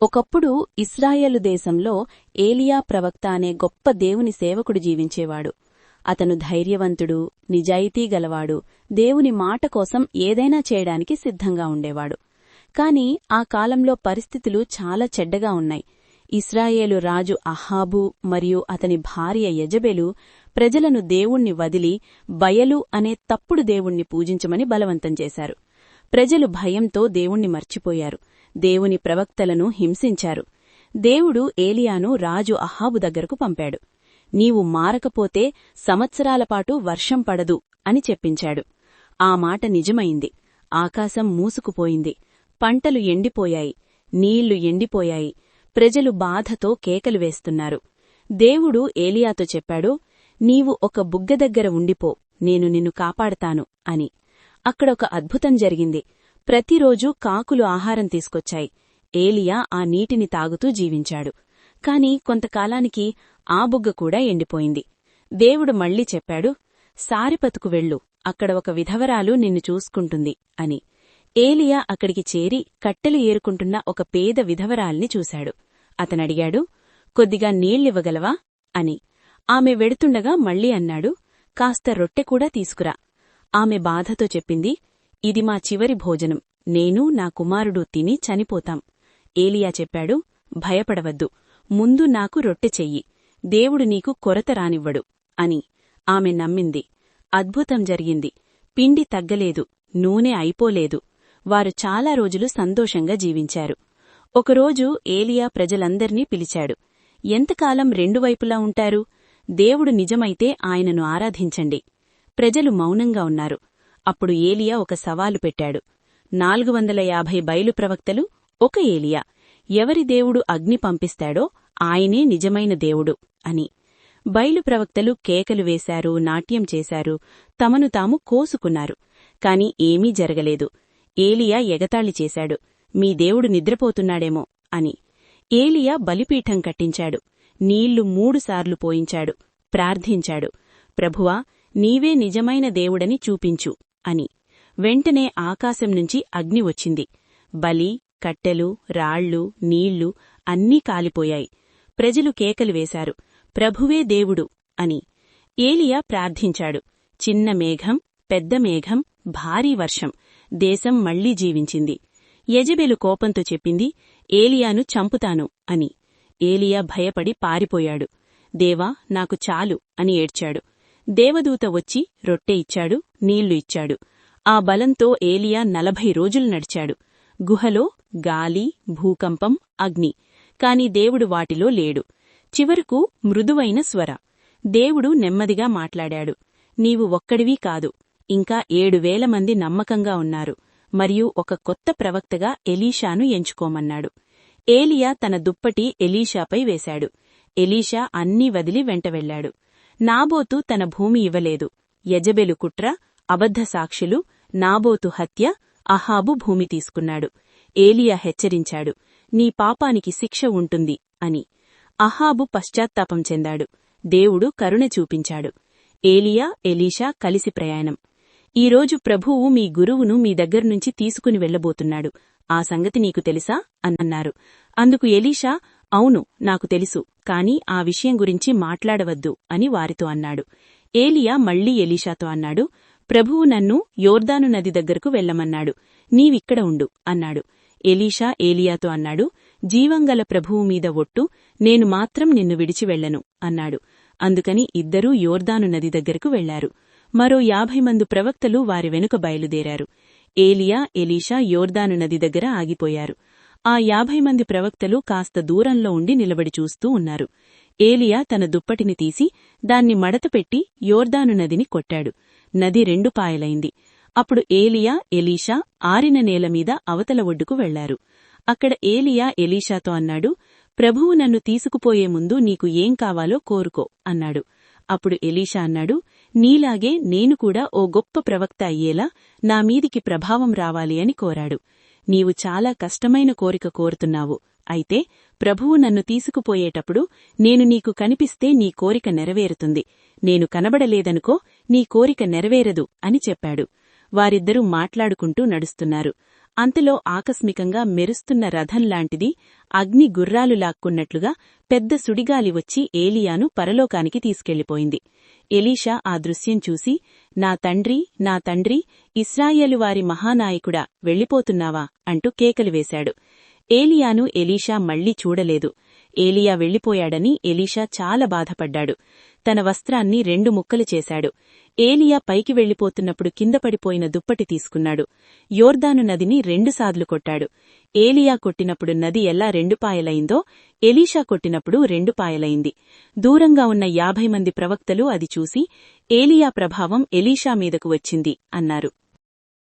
ఒకప్పుడు ఇశ్రాయేలు దేశంలో ఏలియా ప్రవక్త అనే గొప్ప దేవుని సేవకుడు జీవించేవాడు. అతను ధైర్యవంతుడు, నిజాయితీ గలవాడు, దేవుని మాట కోసం ఏదైనా చేయడానికి సిద్ధంగా ఉండేవాడు. కాని ఆ కాలంలో పరిస్థితులు చాలా చెడ్డగా ఉన్నాయి. ఇశ్రాయేలు రాజు అహాబు మరియు అతని భార్య యెజెబెలు ప్రజలను దేవుణ్ణి వదిలి బయలు అనే తప్పుడు దేవుణ్ణి పూజించమని బలవంతం చేశారు. ప్రజలు భయంతో దేవుణ్ణి మర్చిపోయారు. దేవుని ప్రవక్తలను హింసించారు. దేవుడు ఏలియాను రాజు అహాబు దగ్గరకు పంపాడు. నీవు మారకపోతే సంవత్సరాలపాటు వర్షం పడదు అని చెప్పించాడు. ఆ మాట నిజమైంది. ఆకాశం మూసుకుపోయింది. పంటలు ఎండిపోయాయి. నీళ్లు ఎండిపోయాయి. ప్రజలు బాధతో కేకలు వేస్తున్నారు. దేవుడు ఏలియాతో చెప్పాడు, నీవు ఒక బుగ్గ దగ్గర ఉండిపో, నేను నిన్ను కాపాడతాను అని. అక్కడొక అద్భుతం జరిగింది. ప్రతిరోజూ కాకులు ఆహారం తీసుకొచ్చాయి. ఏలియా ఆ నీటిని తాగుతూ జీవించాడు. కాని కొంతకాలానికి ఆ బుగ్గ కూడా ఎండిపోయింది. దేవుడు మళ్లీ చెప్పాడు, సారెపతుకు వెళ్ళు, అక్కడ ఒక విధవరాలు నిన్ను చూసుకుంటుంది అని. ఏలియా అక్కడికి చేరి కట్టెలు ఏరుకుంటున్న ఒక పేద విధవరాల్ని చూశాడు. అతనడిగాడు, కొద్దిగా నీళ్లివ్వగలవా అని. ఆమె వెడుతుండగా మళ్లీ అన్నాడు, కాస్త రొట్టె కూడా తీసుకురా. ఆమె బాధతో చెప్పింది, ఇది మా చివరి భోజనం, నేను నా కుమారుడు తిని చనిపోతాం. ఏలియా చెప్పాడు, భయపడవద్దు, ముందు నాకు రొట్టె చెయ్యి, దేవుడు నీకు కొరత రానివ్వడు అని. ఆమె నమ్మింది. అద్భుతం జరిగింది. పిండి తగ్గలేదు, నూనె అయిపోలేదు. వారు చాలా రోజులు సంతోషంగా జీవించారు. ఒకరోజు ఏలియా ప్రజలందర్నీ పిలిచాడు. ఎంతకాలం రెండు వైపులా ఉంటారు? దేవుడు నిజమైతే ఆయనను ఆరాధించండి. ప్రజలు మౌనంగా ఉన్నారు. అప్పుడు ఏలియా ఒక సవాలు పెట్టాడు. 450 బయలు ప్రవక్తలు, ఒక ఏలియా. ఎవరి దేవుడు అగ్ని పంపిస్తాడో ఆయనే నిజమైన దేవుడు అని. బయలు ప్రవక్తలు కేకలు వేశారు, నాట్యం చేశారు, తమను తాము కోసుకున్నారు. కాని ఏమీ జరగలేదు. ఏలియా ఎగతాళి చేశాడు, మీ దేవుడు నిద్రపోతున్నాడేమో అని. ఏలియా బలిపీఠం కట్టించాడు. నీళ్లు 3 సార్లు పోయించాడు. ప్రార్థించాడు, ప్రభువా, నీవే నిజమైన దేవుడని చూపించు అని. వెంటనే ఆకాశం నుంచి అగ్ని వచ్చింది. బలి, కట్టెలు, రాళ్లు, నీళ్లు అన్నీ కాలిపోయాయి. ప్రజలు కేకలు వేశారు, ప్రభువే దేవుడు అని. ఏలియా ప్రార్థించాడు. చిన్న మేఘం, పెద్ద మేఘం, భారీ వర్షం. దేశం మళ్లీ జీవించింది. యెజెబెలు కోపంతో చెప్పింది, ఏలియాను చంపుతాను అని. ఏలియా భయపడి పారిపోయాడు. దేవా, నాకు చాలు అని ఏడ్చాడు. దేవదూత వచ్చి రొట్టె ఇచ్చాడు, నీళ్లు ఇచ్చాడు. ఆ బలంతో ఏలియా 40 రోజులు నడిచాడు. గుహలో గాలి, భూకంపం, అగ్ని. కాని దేవుడు వాటిలో లేడు. చివరకు మృదువైన స్వర. దేవుడు నెమ్మదిగా మాట్లాడాడు, నీవు ఒక్కడివీ కాదు, ఇంకా 7,000 మంది నమ్మకంగా ఉన్నారు, మరియు ఒక కొత్త ప్రవక్తగా ఎలీషాను ఎంచుకోమన్నాడు. ఏలియా తన దుప్పటి ఎలీషాపై వేశాడు. ఎలీషా అన్నీ వదిలి వెంట వెళ్లాడు. నాబోతు తన భూమి ఇవ్వలేదు. యెజెబెలు కుట్ర, అబద్ధ సాక్షులు, నాబోతు హత్య, అహాబు భూమి తీసుకున్నాడు. ఏలియా హెచ్చరించాడు, నీ పాపానికి శిక్ష ఉంటుంది అని. అహాబు పశ్చాత్తాపం చెందాడు. దేవుడు కరుణ చూపించాడు. ఏలియా, ఎలీషా కలిసి ప్రయాణం. ఈరోజు ప్రభువు మీ గురువును మీ దగ్గర్నుంచి తీసుకుని వెళ్లబోతున్నాడు. ఆ సంగతి నీకు తెలుసా అన్నారు. అందుకు ఎలీషా, అవును, నాకు తెలుసు, కాని ఆ విషయం గురించి మాట్లాడవద్దు అని వారితో అన్నాడు. ఏలియా మళ్లీ ఎలీషాతో అన్నాడు, ప్రభువు నన్ను యోర్దాను నది దగ్గరకు వెళ్లమన్నాడు, నీవిక్కడ ఉండు అన్నాడు. ఎలీషా ఏలియాతో అన్నాడు, జీవంగల ప్రభువు మీద ఒట్టు, నేను మాత్రం నిన్ను విడిచి వెళ్లను అన్నాడు. అందుకని ఇద్దరూ యోర్దాను నది దగ్గరకు వెళ్లారు. మరో 50 మంది ప్రవక్తలు వారి వెనుక బయలుదేరారు. ఏలియా, ఎలీషా యోర్దాను నది దగ్గర ఆగిపోయారు. ఆ 50 మంది ప్రవక్తలు కాస్త దూరంలో ఉండి నిలబడి చూస్తూ ఉన్నారు. ఏలియా తన దుప్పటిని తీసి దాన్ని మడతపెట్టి యోర్దాను నదిని కొట్టాడు. నది 2 పాయలైంది. అప్పుడు ఏలియా, ఎలీషా ఆరిన నేలమీద అవతల ఒడ్డుకు వెళ్లారు. అక్కడ ఏలియా ఎలీషాతో అన్నాడు, ప్రభువు నన్ను తీసుకుపోయే ముందు నీకు ఏం కావాలో కోరుకో అన్నాడు. అప్పుడు ఎలీషా అన్నాడు, నీలాగే నేను కూడా ఓ గొప్ప ప్రవక్త అయ్యేలా నా మీదికి ప్రభావం రావాలి అని కోరాడు. నీవు చాలా కష్టమైన కోరిక కోరుతున్నావు. అయితే ప్రభువు నన్ను తీసుకుపోయేటప్పుడు నేను నీకు కనిపిస్తే నీ కోరిక నెరవేరుతుంది. నేను కనబడలేదనుకో, నీ కోరిక నెరవేరదు అని చెప్పాడు. వారిద్దరూ మాట్లాడుకుంటూ నడుస్తున్నారు. అంతలో ఆకస్మికంగా మెరుస్తున్న రథంలాంటిది అగ్ని గుర్రాలు లాక్కున్నట్లుగా పెద్ద సుడిగాలి వచ్చి ఏలియాను పరలోకానికి తీసుకెళ్లిపోయింది. ఎలీషా ఆ దృశ్యం చూసి, నా తండ్రీ, ఇశ్రాయేలువారి మహానాయకుడా, వెళ్ళిపోతున్నావా అంటూ కేకలు వేశాడు. ఏలియాను ఎలీషా మళ్లీ చూడలేదు. ఏలియా వెళ్లిపోయాడని ఎలీషా చాలా బాధపడ్డాడు. తన వస్త్రాన్ని 2 ముక్కలు చేశాడు. ఏలియా పైకి వెళ్లిపోతున్నప్పుడు కింద పడిపోయిన దుప్పటి తీసుకున్నాడు. యోర్దాను నదిని 2 సార్లు కొట్టాడు. ఏలియా కొట్టినప్పుడు నది ఎలా 2 పాయలైందో ఎలీషా కొట్టినప్పుడు 2 పాయలైంది. దూరంగా ఉన్న 50 మంది ప్రవక్తలు అది చూసి, ఏలియా ప్రభావం ఎలీషా మీదకు వచ్చింది అన్నారు.